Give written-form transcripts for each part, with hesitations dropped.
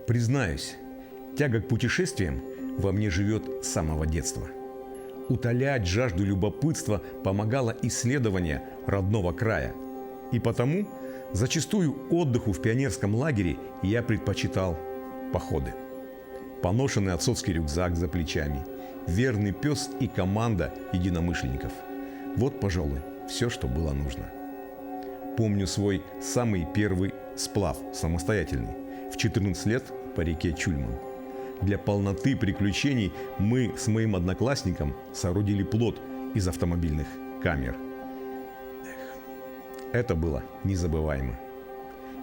Признаюсь, тяга к путешествиям во мне живет с самого детства. Утолять жажду любопытства помогало исследование родного края. И потому зачастую отдыху в пионерском лагере я предпочитал походы. Поношенный отцовский рюкзак за плечами, верный пес и команда единомышленников. Вот, пожалуй, все, что было нужно. Помню свой самый первый сплав самостоятельный в 14 лет по реке Чульман. Для полноты приключений мы с моим одноклассником соорудили плот из автомобильных камер. Это было незабываемо.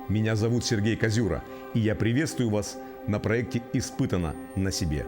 Меня зовут Сергей Козюра, и я приветствую вас на проекте «Испытано на себе».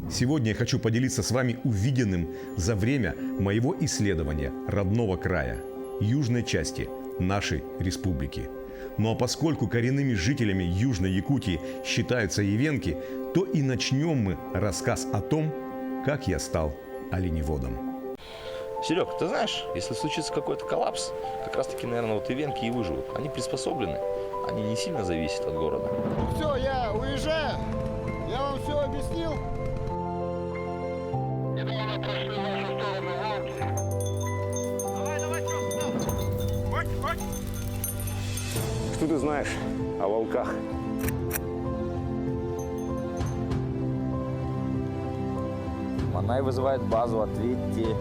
Сегодня я хочу поделиться с вами увиденным за время моего исследования родного края, южной части нашей республики. Ну а поскольку коренными жителями Южной Якутии считаются евенки, то и начнем мы рассказ о том, как я стал оленеводом. Серег, ты знаешь, если случится какой-то коллапс, как раз таки, наверное, вот ивенки и выживут. Они приспособлены, они не сильно зависят от города. Ну все, я уезжаю. Я вам все объяснил. Что ты знаешь о волках? Манай вызывает базу, ответьте.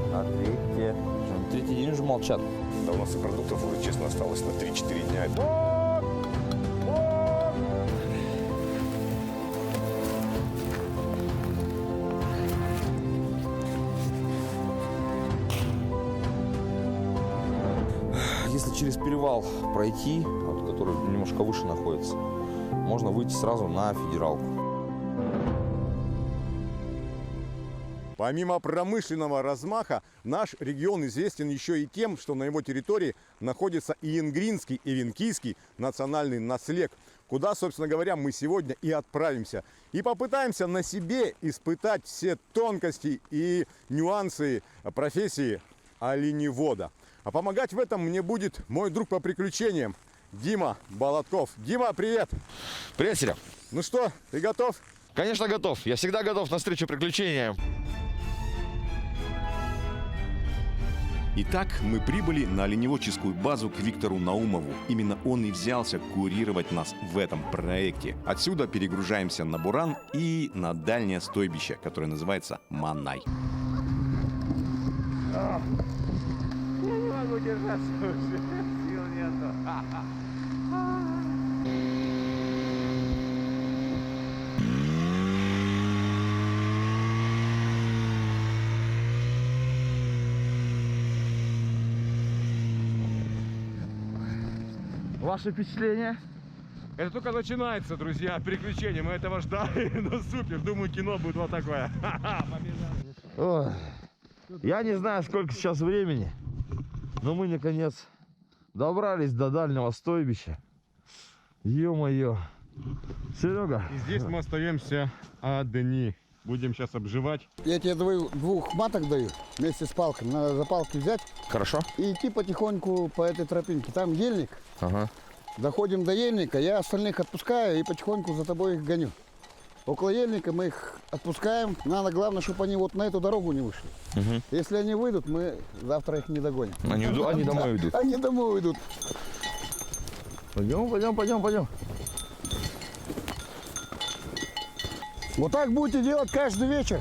Третий день уже молчат. Да у нас и продуктов уже, честно, осталось на 3-4 дня. Если через перевал пройти, вот, который немножко выше находится, можно выйти сразу на федералку. Помимо промышленного размаха, наш регион известен еще и тем, что на его территории находится Иенгринский и Венкийский национальный наследник, куда, собственно говоря, мы сегодня и отправимся. И попытаемся на себе испытать все тонкости и нюансы профессии оленевода. А помогать в этом мне будет мой друг по приключениям Дима Болотков. Дима, привет! Привет, Серег! Ну что, ты готов? Конечно, готов. Я всегда готов на встречу приключениям. Итак, мы прибыли на оленеводческую базу к Виктору Наумову. Именно он и взялся курировать нас в этом проекте. Отсюда перегружаемся на буран и на дальнее стойбище, которое называется Манай. Я не могу держаться уже, сил нету. Ваши впечатления? Это только начинается, друзья, приключения. Мы этого ждали, но супер. Думаю, кино будет вот такое. Ой, я не знаю, сколько сейчас времени, но мы наконец добрались до дальнего стойбища. Ё-моё. Серега. И здесь мы остаемся одни. Будем сейчас обживать. Я тебе двух маток даю вместе с палкой. Надо за палки взять Хорошо. и идти потихоньку по этой тропинке. Там ельник. Ага. Доходим до ельника, я остальных отпускаю и потихоньку за тобой их гоню. Около ельника мы их отпускаем. Надо, главное, чтобы они вот на эту дорогу не вышли. Угу. Если они выйдут, мы завтра их не догоним. Они домой уйдут. Они домой уйдут. Пойдем. Вот так будете делать каждый вечер.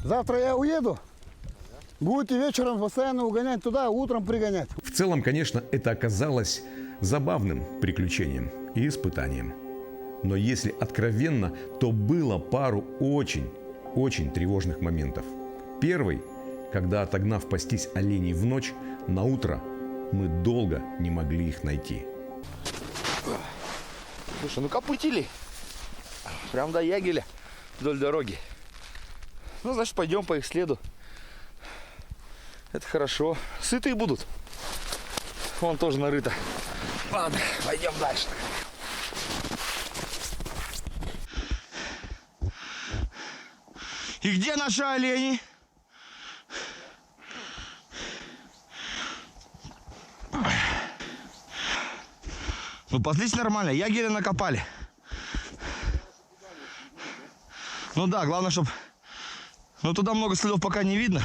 Завтра я уеду. Будете вечером постоянно угонять туда, утром пригонять. В целом, конечно, это оказалось забавным приключением и испытанием. Но если откровенно, то было пару очень тревожных моментов. Первый, когда, отогнав пастись оленей в ночь, на утро мы долго не могли их найти. Слушай, ну копытили. Прям до ягеля вдоль дороги. Ну, значит, пойдем по их следу. Это хорошо. Сытые будут. Вон тоже нарыто. Ладно, пойдем дальше. И где наши олени? Ну, паслись нормально, ягели накопали. Ну да, главное, чтобы... Ну, туда много следов пока не видно.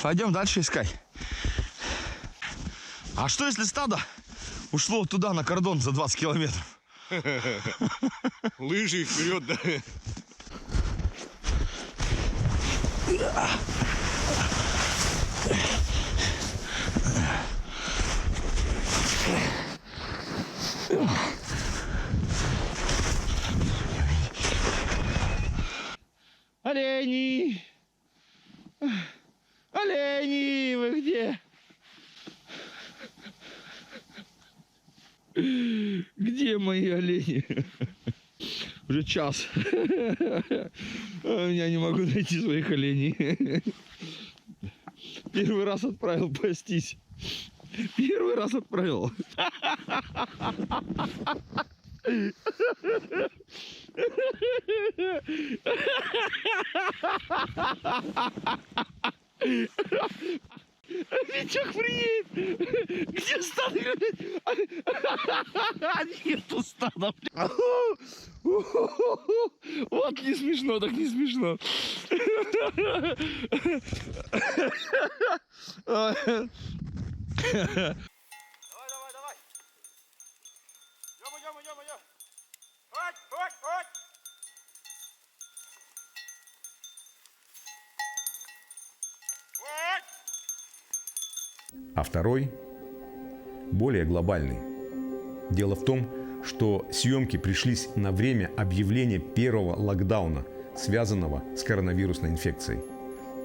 Пойдем дальше искать. А что, если стадо ушло туда, на кордон, за 20 километров? Лыжи вперед, да? Олени! Олени, вы где? Где мои олени? Уже час. Я не могу найти своих оленей. Первый раз отправил пастись. Первый раз отправил. Витек, приедет! Где стадо? Нету стада. Вот не смешно, так не смешно. Давай. Идем. Ой. А второй, более глобальный. Дело в том, что съемки пришлись на время объявления первого локдауна, связанного с коронавирусной инфекцией.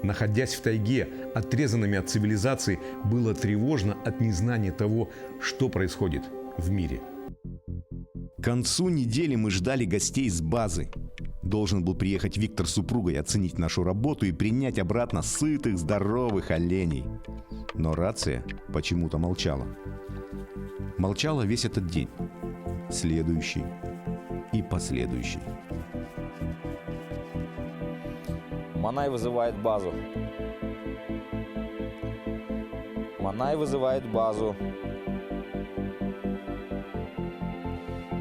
Находясь в тайге, отрезанными от цивилизации, было тревожно от незнания того, что происходит в мире. К концу недели мы ждали гостей с базы. Должен был приехать Виктор с супругой, оценить нашу работу и принять обратно сытых, здоровых оленей. Но рация почему-то молчала. Молчала весь этот день. Следующий и последующий. Манай вызывает базу. Манай вызывает базу.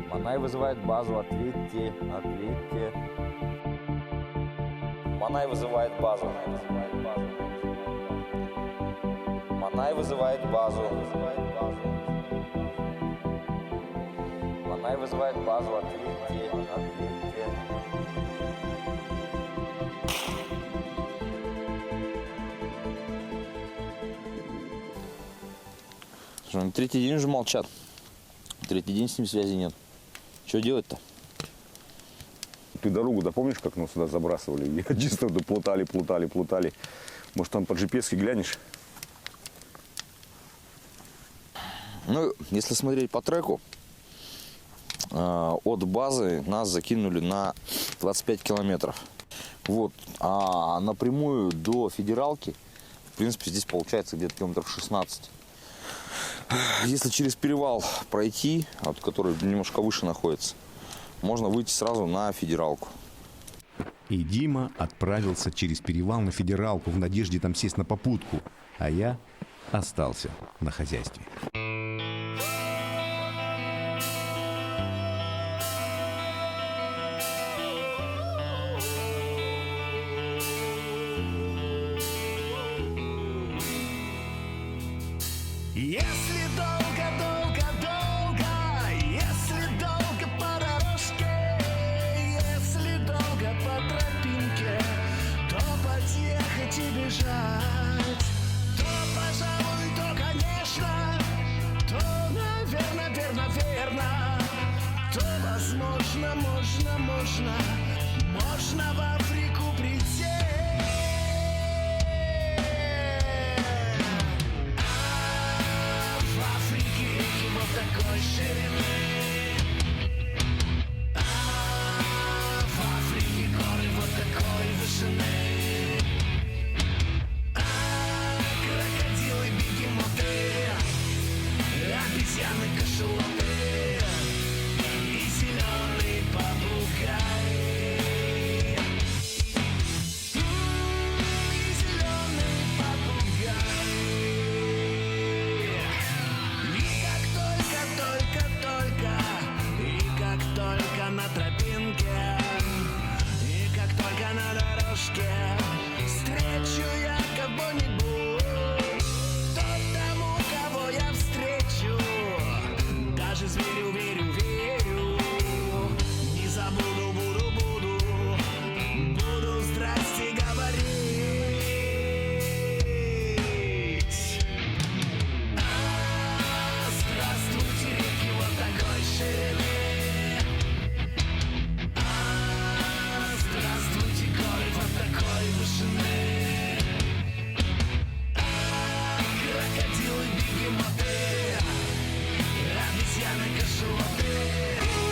Манай вызывает базу. Ответьте. Манай вызывает базу. Манай вызывает базу. Манай вызывает базу. Ответьте. Слушай, третий день уже молчат. Третий день с ним связи нет. Что делать-то? Ты дорогу, да помнишь, как нас сюда забрасывали? Я чисто плутали. Может, там по GPS глянешь? Ну, если смотреть по треку, от базы нас закинули на 25 километров. Вот. А напрямую до федералки, в принципе, здесь получается где-то километров 16. Если через перевал пройти, вот, который немножко выше находится, можно выйти сразу на федералку. И Дима отправился через перевал на федералку в надежде там сесть на попутку, а я остался на хозяйстве. Если долго по дорожке, если избежать. То, пожалуй, то, конечно, то, наверно, верно, то, возможно, можно в Африку прийти. В Африке реки вот такой ширины. В Африке горы вот такой вышины. Крокодилы, бегемоты, обезьяны, кашалоты и зеленый попугай. И зеленый попугай. И как только на тропинке, и как только на дорожке встречу я кого-нибудь, то тому, кого я встречу, даже зверю верю, не забуду, буду здрасте говорить. Здравствуйте, реки вот такой ширины. Здравствуйте, горы вот такой вышины. Крокодилы, бегемоты, обезьяны, кашалоты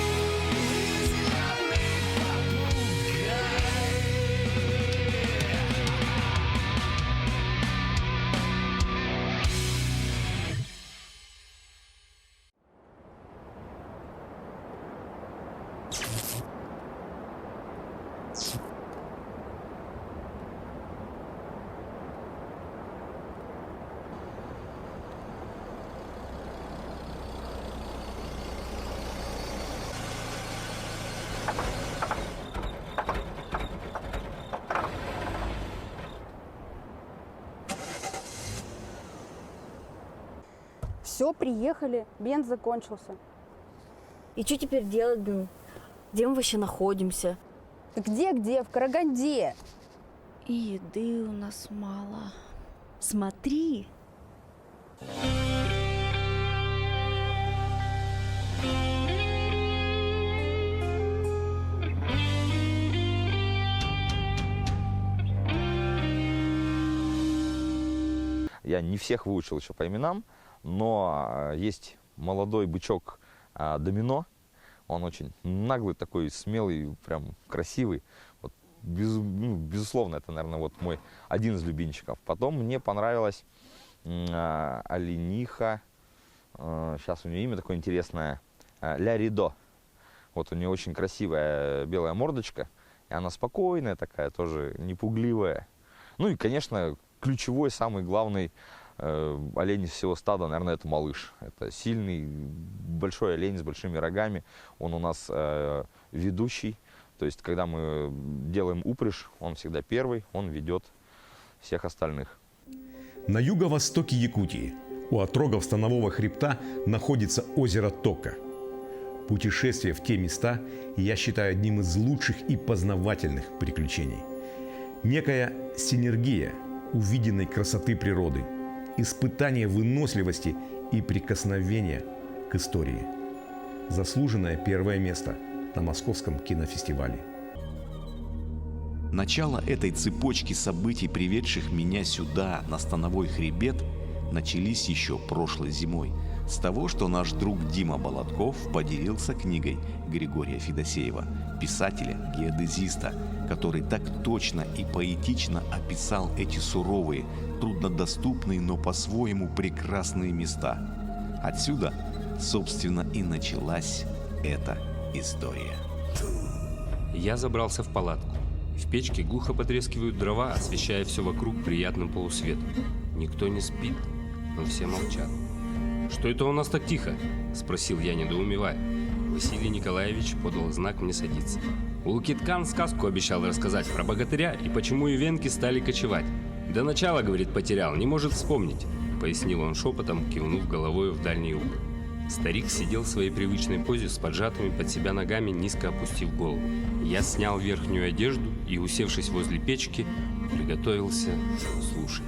и зеленый попугай. Все, приехали, бенз закончился. И что теперь делать, блин? Где мы вообще находимся? Где? В Караганде. И еды у нас мало. Смотри. Я не всех выучил еще по именам, но есть молодой бычок Домино. Он очень наглый, такой смелый, прям красивый. Вот, безусловно, это, наверное, вот мой один из любимчиков. Потом мне понравилась олениха. Сейчас у нее имя такое интересное. Ля Ридо. Вот у нее очень красивая белая мордочка. И она спокойная такая, тоже непугливая. Ну и, конечно, ключевой, самый главный олень из всего стада, наверное, это малыш. Это сильный, большой олень с большими рогами. Он у нас ведущий. То есть, когда мы делаем упряжь, он всегда первый, он ведет всех остальных. На юго-востоке Якутии, у отрогов Станового хребта, находится озеро Тока. Путешествие в те места я считаю одним из лучших и познавательных приключений. Некая синергия увиденной красоты природы, испытание выносливости и прикосновение к истории. Заслуженное первое место на Московском кинофестивале. Начало этой цепочки событий, приведших меня сюда, на Становой хребет, начались еще прошлой зимой. С того, что наш друг Дима Болотков поделился книгой Григория Федосеева, писателя-геодезиста, который так точно и поэтично описал эти суровые, труднодоступные, но по-своему прекрасные места. Отсюда, собственно, и началась эта история. Я забрался в палатку. В печке глухо потрескивают дрова, освещая все вокруг приятным полусветом. Никто не спит, но все молчат. «Что это у нас так тихо?» – спросил я, недоумевая. Василий Николаевич подал знак мне садиться. Улукиткан сказку обещал рассказать про богатыря и почему ивенки стали кочевать. «До начала, — говорит, — потерял, не может вспомнить», — пояснил он шепотом, кивнув головой в дальний угол. Старик сидел в своей привычной позе с поджатыми под себя ногами, низко опустив голову. Я снял верхнюю одежду и, усевшись возле печки, приготовился слушать.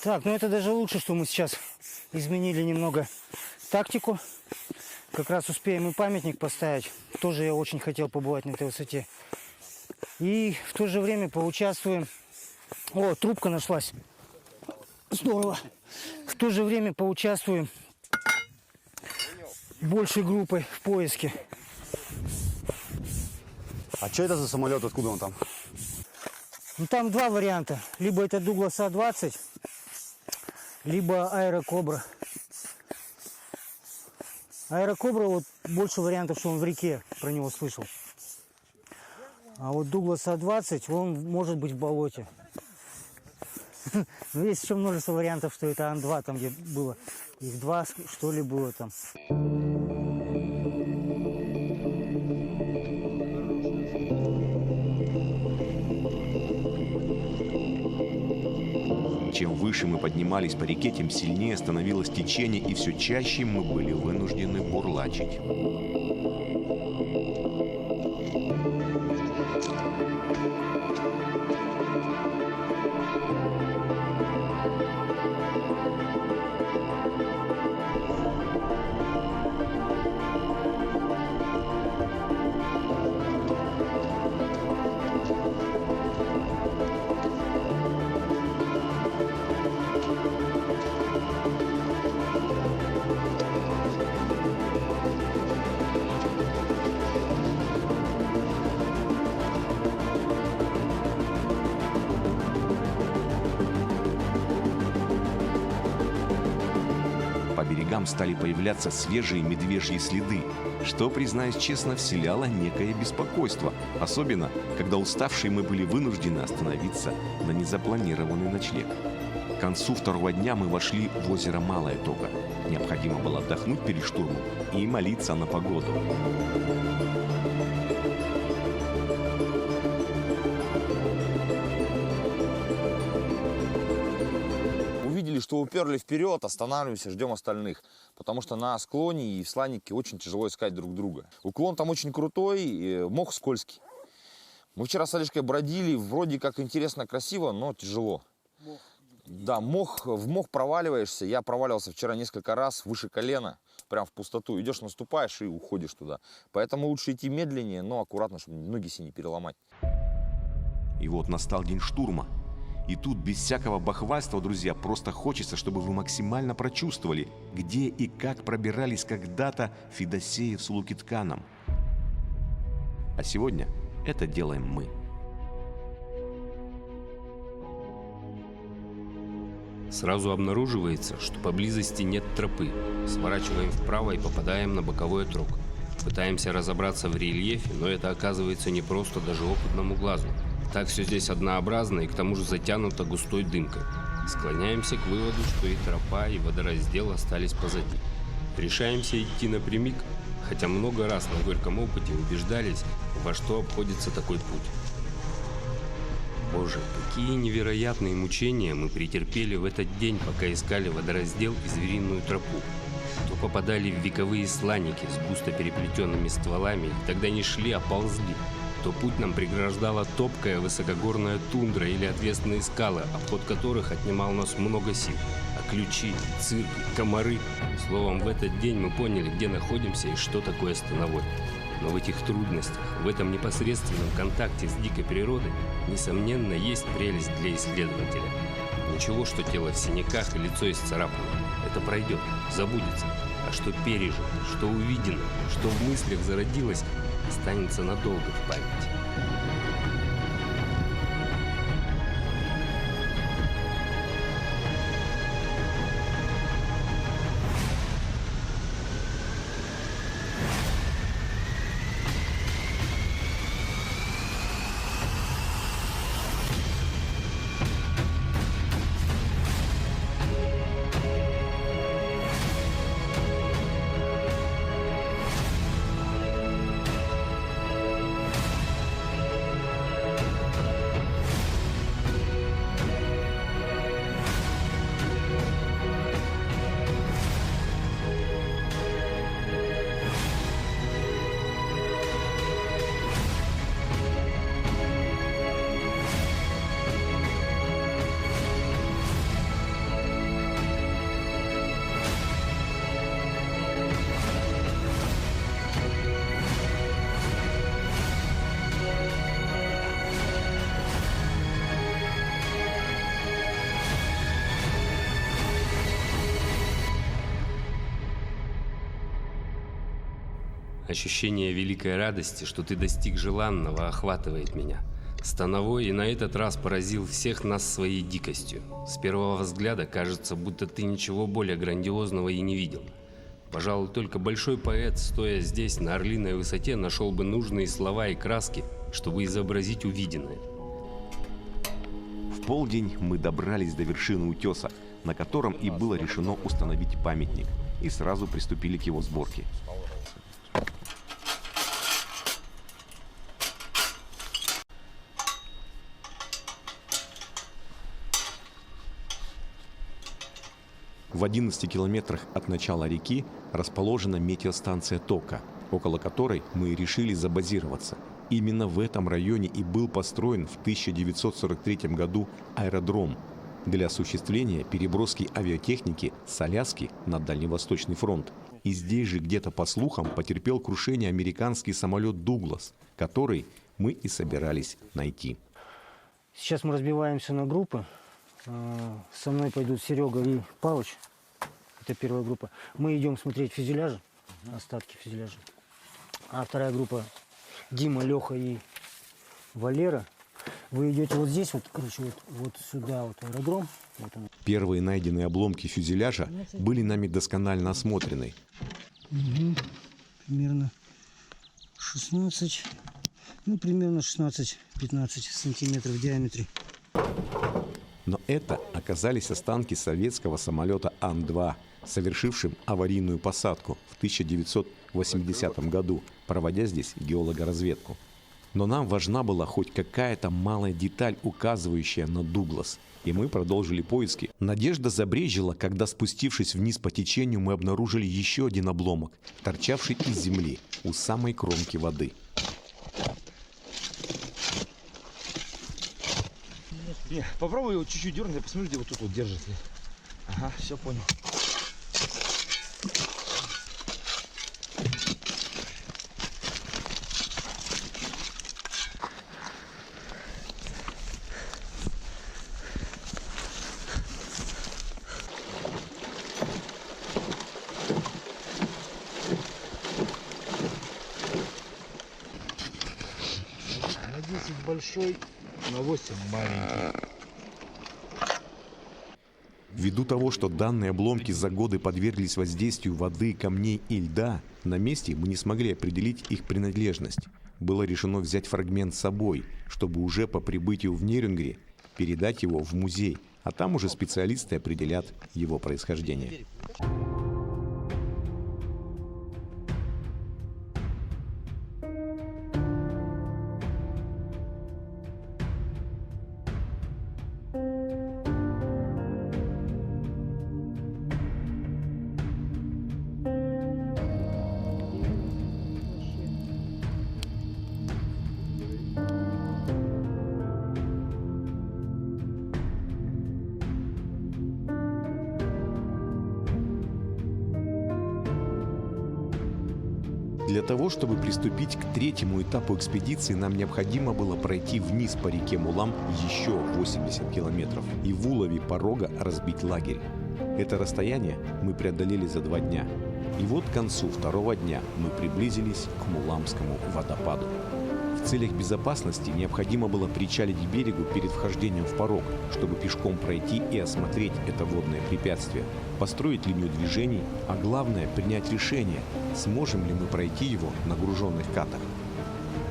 Так, ну это даже лучше, что мы сейчас изменили немного тактику. Как раз успеем и памятник поставить. Тоже я очень хотел побывать на этой высоте. И в то же время поучаствуем... О, трубка нашлась. Здорово. В то же время поучаствуем большей группой в поиске. А что это за самолет? Откуда он там? Ну, там два варианта. Либо это Дуглас А-20, либо Аэрокобра. Аэрокобра, вот больше вариантов, что он в реке, про него слышал. А вот Дуглас А-20, он может быть в болоте. Но есть еще множество вариантов, что это Ан-2, там где было. Их два, что ли, было там. Чем выше мы поднимались по реке, тем сильнее становилось течение, и все чаще мы были вынуждены бурлачить. По берегам стали появляться свежие медвежьи следы, что, признаюсь честно, вселяло некое беспокойство, особенно, когда уставшие мы были вынуждены остановиться на незапланированный ночлег. К концу второго дня мы вошли в озеро Малая Тока. Необходимо было отдохнуть перед штурмом и молиться на погоду. Увидели, что уперли вперед, останавливаемся, ждем остальных. Потому что на склоне и в сланнике очень тяжело искать друг друга. Уклон там очень крутой, мох скользкий. Мы вчера с Олежкой бродили, вроде как интересно, красиво, но тяжело. Да, в мох проваливаешься. Я проваливался вчера несколько раз выше колена, прям в пустоту. Идешь, наступаешь и уходишь туда. Поэтому лучше идти медленнее, но аккуратно, чтобы ноги себе не переломать. И вот настал день штурма. И тут без всякого бахвальства, друзья, просто хочется, чтобы вы максимально прочувствовали, где и как пробирались когда-то Федосеев с Лукитканом. А сегодня это делаем мы. Сразу обнаруживается, что поблизости нет тропы. Сворачиваем вправо и попадаем на боковой отрог. Пытаемся разобраться в рельефе, но это оказывается непросто даже опытному глазу. Так все здесь однообразно и к тому же затянуто густой дымкой. Склоняемся к выводу, что и тропа, и водораздел остались позади. Решаемся идти напрямик, хотя много раз на горьком опыте убеждались, во что обходится такой путь. Боже, какие невероятные мучения мы претерпели в этот день, пока искали водораздел и звериную тропу. То попадали в вековые сланники с густо переплетенными стволами, и тогда не шли, а ползли. То путь нам преграждала топкая высокогорная тундра или отвесные скалы, обход которых отнимал у нас много сил. А ключи, цирк, комары. Словом, в этот день мы поняли, где находимся и что такое становой. Но в этих трудностях, в этом непосредственном контакте с дикой природой, несомненно, есть прелесть для исследователя. Ничего, что тело в синяках и лицо исцарапано. Это пройдет, забудется. А что пережито, что увидено, что в мыслях зародилось, останется надолго в памяти. Ощущение великой радости, что ты достиг желанного, охватывает меня. Становой и на этот раз поразил всех нас своей дикостью. С первого взгляда кажется, будто ты ничего более грандиозного и не видел. Пожалуй, только большой поэт, стоя здесь, на орлиной высоте, нашел бы нужные слова и краски, чтобы изобразить увиденное. В полдень мы добрались до вершины утеса, на котором и было решено установить памятник, и сразу приступили к его сборке. В 11 километрах от начала реки расположена метеостанция Тока, около которой мы решили забазироваться. Именно в этом районе и был построен в 1943 году аэродром для осуществления переброски авиатехники с Аляски на Дальневосточный фронт. И здесь же где-то, по слухам, потерпел крушение американский самолет «Дуглас», который мы и собирались найти. Сейчас мы разбиваемся на группы. Со мной пойдут Серега и Павыч. Это первая группа. Мы идем смотреть фюзеляжи, остатки фюзеляжа. А вторая группа Дима, Леха и Валера. Вы идете вот здесь, вот, короче, вот сюда, вот аэродром. Вот он. Первые найденные обломки фюзеляжа были нами досконально осмотрены. Угу. Примерно 16, примерно 16-15 сантиметров в диаметре. Но это оказались останки советского самолета Ан-2, совершившим аварийную посадку в 1980 году, проводя здесь геологоразведку. Но нам важна была хоть какая-то малая деталь, указывающая на Дуглас. И мы продолжили поиски. Надежда забрезжила, когда, спустившись вниз по течению, мы обнаружили еще один обломок, торчавший из земли у самой кромки воды. Попробуй его чуть-чуть дернуть, посмотри, где вот тут вот держит. Ага, все понял. На 10 большой, на 8 маленький. Ввиду того, что данные обломки за годы подверглись воздействию воды, камней и льда, на месте мы не смогли определить их принадлежность. Было решено взять фрагмент с собой, чтобы уже по прибытию в Нерюнгри передать его в музей, а там уже специалисты определят его происхождение. Для того, чтобы приступить к третьему этапу экспедиции, нам необходимо было пройти вниз по реке Мулам еще 80 километров и в улове порога разбить лагерь. Это расстояние мы преодолели за 2 дня. И вот к концу 2-го дня мы приблизились к Муламскому водопаду. В целях безопасности необходимо было причалить к берегу перед вхождением в порог, чтобы пешком пройти и осмотреть это водное препятствие, построить линию движений, а главное принять решение, сможем ли мы пройти его на груженных катах.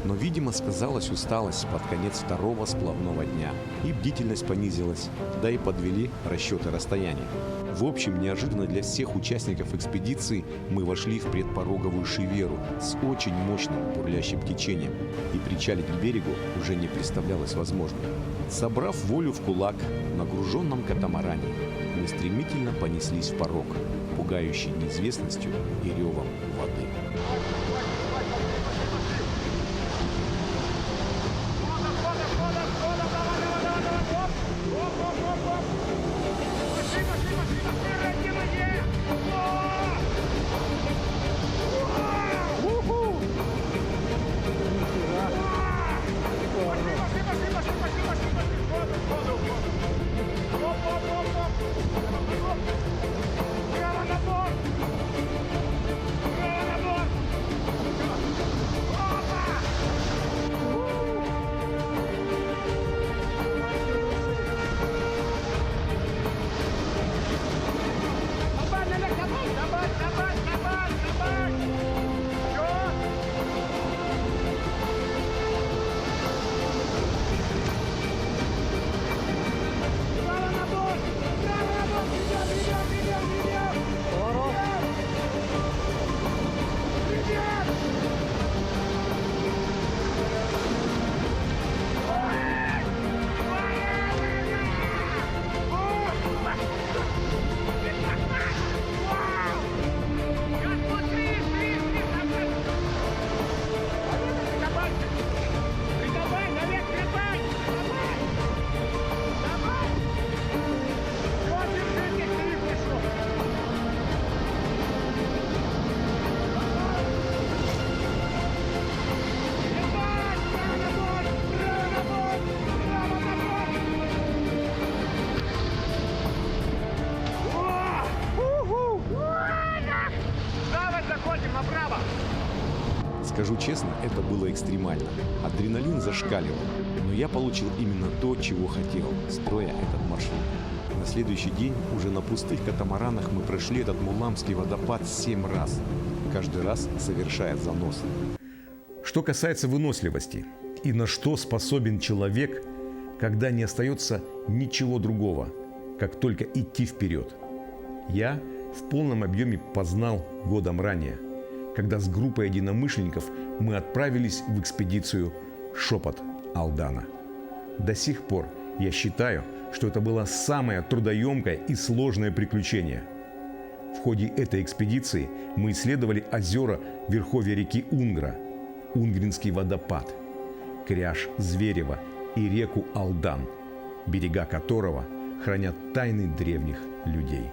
Но, видимо, сказалась усталость под конец 2-го сплавного дня, и бдительность понизилась, да и подвели расчеты расстояния. В общем, неожиданно для всех участников экспедиции мы вошли в предпороговую шиверу с очень мощным бурлящим течением, и причалить к берегу уже не представлялось возможным. Собрав волю в кулак, на груженном катамаране мы стремительно понеслись в порог, пугающий неизвестностью и ревом воды. Скажу честно, это было экстремально. Адреналин зашкаливал. Но я получил именно то, чего хотел, строя этот маршрут. На следующий день уже на пустых катамаранах мы прошли этот Муламский водопад 7 раз. Каждый раз совершая заносы. Что касается выносливости и на что способен человек, когда не остается ничего другого, как только идти вперед, я в полном объеме познал годом ранее, когда с группой единомышленников мы отправились в экспедицию «Шепот Алдана». До сих пор я считаю, что это было самое трудоемкое и сложное приключение. В ходе этой экспедиции мы исследовали озера верховья реки Унгра, Унгринский водопад, кряж Зверева и реку Алдан, берега которого хранят тайны древних людей.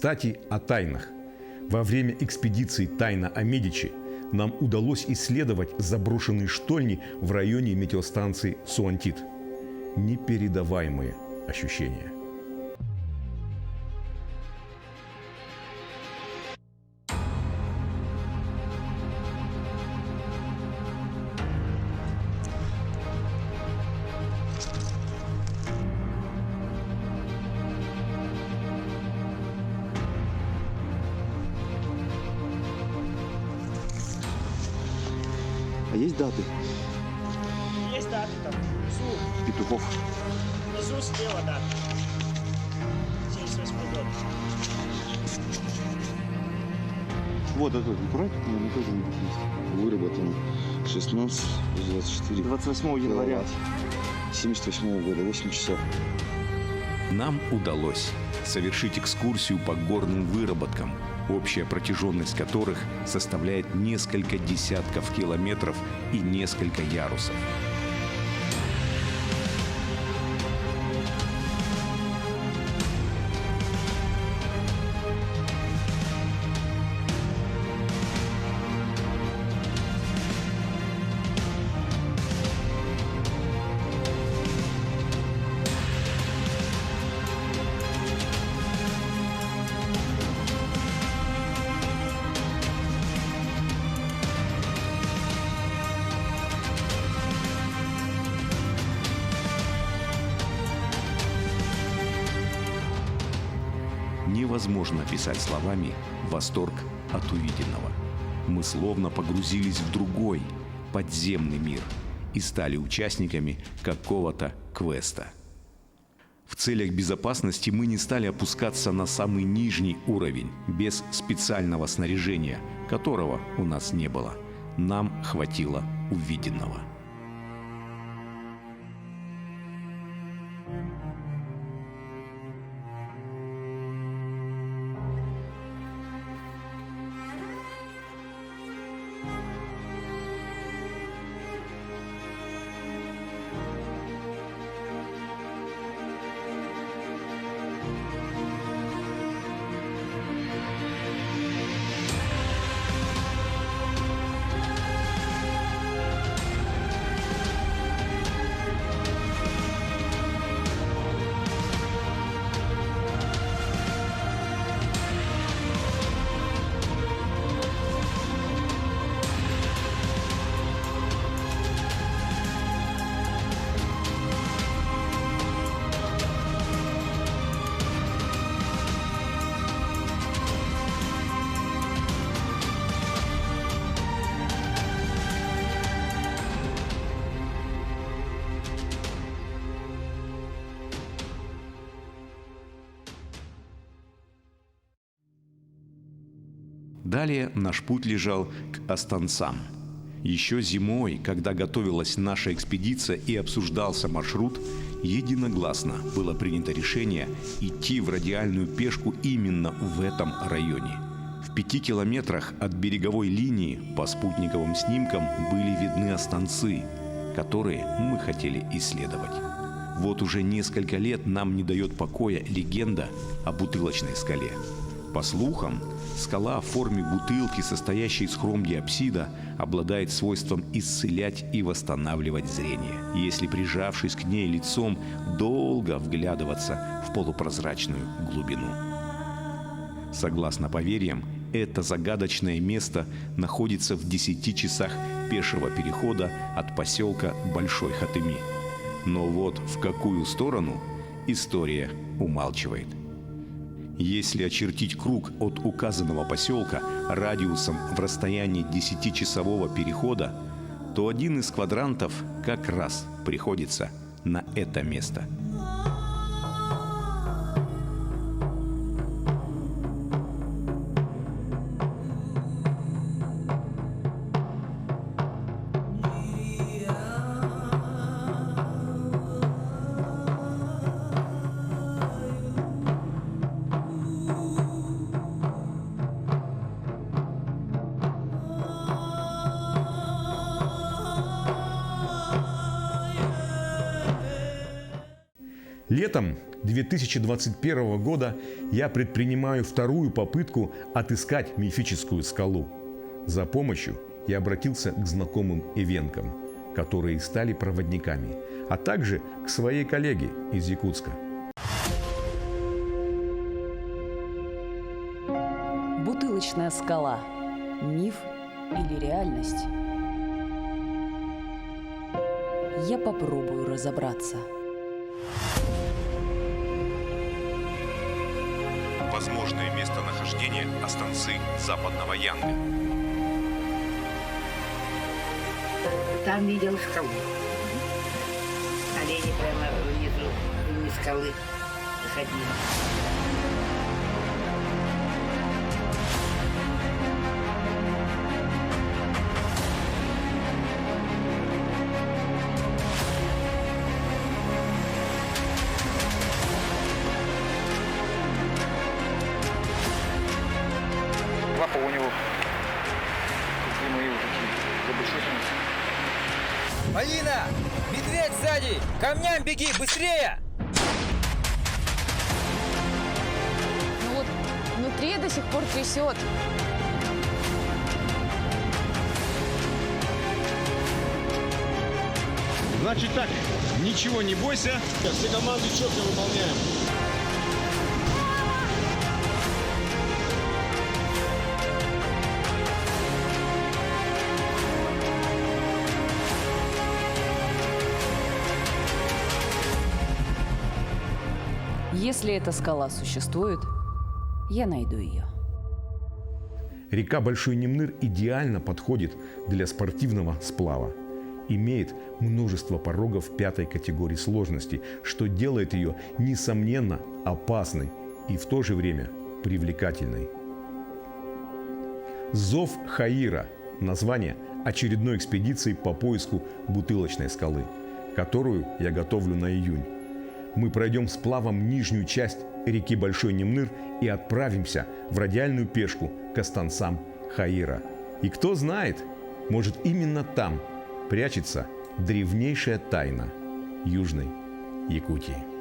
Кстати, о тайнах. Во время экспедиции «Тайна о Медичи» нам удалось исследовать заброшенные штольни в районе метеостанции Суантит. Непередаваемые ощущения. А есть даты? Есть даты там. Внизу. Петухов. Внизу слева, да. 78 год. Вот этот проект, мы тоже выработан 16-24. 28 января. 78 года, 8 часов. Нам удалось совершить экскурсию по горным выработкам, общая протяженность которых составляет несколько десятков километров и несколько ярусов. Невозможно описать словами восторг от увиденного. Мы словно погрузились в другой, подземный мир и стали участниками какого-то квеста. В целях безопасности мы не стали опускаться на самый нижний уровень без специального снаряжения, которого у нас не было. Нам хватило увиденного. Далее наш путь лежал к Останцам. Еще зимой, когда готовилась наша экспедиция и обсуждался маршрут, единогласно было принято решение идти в радиальную пешку именно в этом районе. В 5 километрах от береговой линии по спутниковым снимкам были видны Останцы, которые мы хотели исследовать. Вот уже несколько лет нам не дает покоя легенда о бутылочной скале. По слухам, скала в форме бутылки, состоящей из хромдиопсида, обладает свойством исцелять и восстанавливать зрение, если, прижавшись к ней лицом, долго вглядываться в полупрозрачную глубину. Согласно поверьям, это загадочное место находится в 10 часах пешего перехода от поселка Большой Хатыми. Но вот в какую сторону история умалчивает. Если очертить круг от указанного поселка радиусом в расстоянии 10-часового перехода, то один из квадрантов как раз приходится на это место. Летом 2021 года я предпринимаю вторую попытку отыскать мифическую скалу. За помощью я обратился к знакомым эвенкам, которые стали проводниками, а также к своей коллеге из Якутска. Бутылочная скала. Миф или реальность? Я попробую разобраться. Возможное местонахождение Останцы Западного Янга. Там видел скалу. Олени прямо внизу скалы заходили. сзади! К камням беги, быстрее! Ну вот внутри до сих пор трясет. Значит так, ничего не бойся. Все команды четко выполняем. Если эта скала существует, я найду ее. Река Большой Немныр идеально подходит для спортивного сплава. Имеет множество порогов 5-й категории сложности, что делает ее, несомненно, опасной и в то же время привлекательной. Зов Хаира – название очередной экспедиции по поиску бутылочной скалы, которую я готовлю на июнь. Мы пройдем сплавом нижнюю часть реки Большой Немныр и отправимся в радиальную пешку к останцам Хаира. И кто знает, может, именно там прячется древнейшая тайна Южной Якутии.